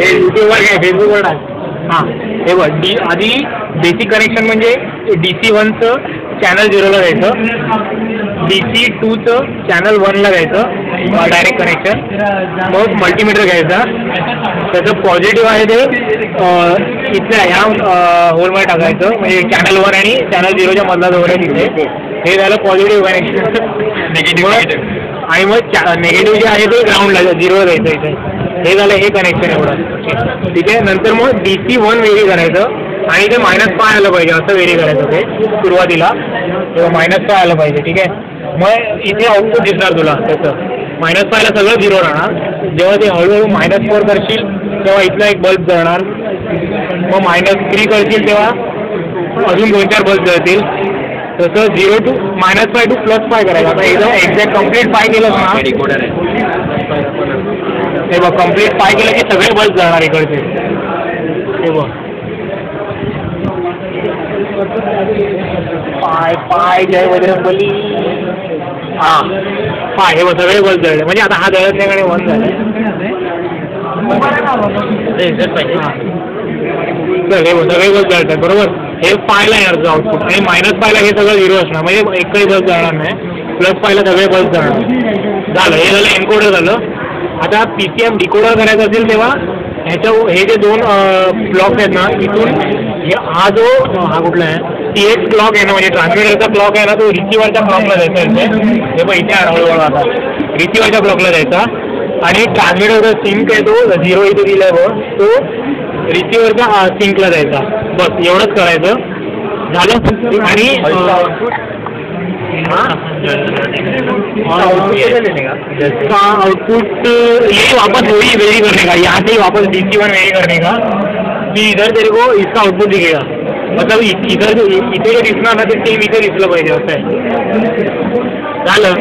हे यूट्यूबवर काय फेसबुकवर टाक. हां हे बघ आधी बेसिक कनेक्शन म्हणजे DC1चं चॅनल 0ला द्यायचं, DC2चं चॅनल 1ला द्यायचं डायरेक्ट कनेक्शन. मग मल्टीमीटर घ्यायचा, त्याचं पॉझिटिव्ह आहे ते इथल्या ह्या होलमध्ये टाकायचं, म्हणजे चॅनल 1 आणि चॅनल 0च्या मधला जो आहे तिथे. हे झालं पॉझिटिव्ह कनेक्शन. निगेटिव्ह आणि मग निगेटिव्ह जे आहे ते ग्राउंडला 0 द्यायचं इथे. हे झालं हे कनेक्शन एवढं. ठीक आहे. नंतर मग DC1 व्हेरी करायचं आणि ते -5 आलं पाहिजे असं व्हेरी करायचं ते सुरुवातीला, तेव्हा -5 आलं पाहिजे. ठीक आहे. मग इथे आउटपुट दिसणार तुला त्याचं -5ला सगळं 0 राहणार. जेव्हा ते हळूहळू -4 करशील तेव्हा इथला एक बल्ब जळणार. मग -3 करशील तेव्हा अजून 2-4 बल्ब जळतील. तसं 0 to -5 to +5 करायचं. आता एकदम एक्झॅक्ट कम्प्लीट 5 केलं ना, हे बघ कम्प्लीट 5 केलं की सगळे बल्ब जळणार इकडचे. हे बघ पाय जय बजरंगबली. हां 5 हे बघ सगळे बल्ब जळले. म्हणजे आता हा जळत नाही आणि 1 झालं. हे बघ सगळे बल्ब जळतात बरोबर. हे 5ला येणार आउटपुट आणि -5ला हे सगळं 0 असणार, म्हणजे एकही बल्ब जळणार नाही. +5ला सगळे बल्ब जळणार. झालं हे झालं एन्कोडर झालं. आता PCM डिकोडर करायचं असेल तेव्हा ह्याच्या हे जे 2 ब्लॉक्स आहेत ना, इथून हा जो हा कुठला आहे TX क्लॉक आहे ना, म्हणजे ट्रान्समिटरचा क्लॉक आहे ना, तो रिसिव्हरच्या क्लॉकला द्यायचा इथे. हे पण इथे हळूहळू आता रिसिव्हरच्या क्लॉकला द्यायचा आणि ट्रान्समिटरचा सिंक आहे तो 0 इथे दिलाय बघ, तो रिसिव्हरच्या सिंकला द्यायचा. बस एवढंच करायचं झालं. आणि आउटपुट ये वापस वही वेरी करने का, यहाँ से वापस DC1 वेरी करने का कि इधर तेरे को इसका आउटपुट दिखेगा. मतलब इधर इथे जो दिसणार ना ते सेम इथे दिसलं पाहिजे असं आहे. झालं.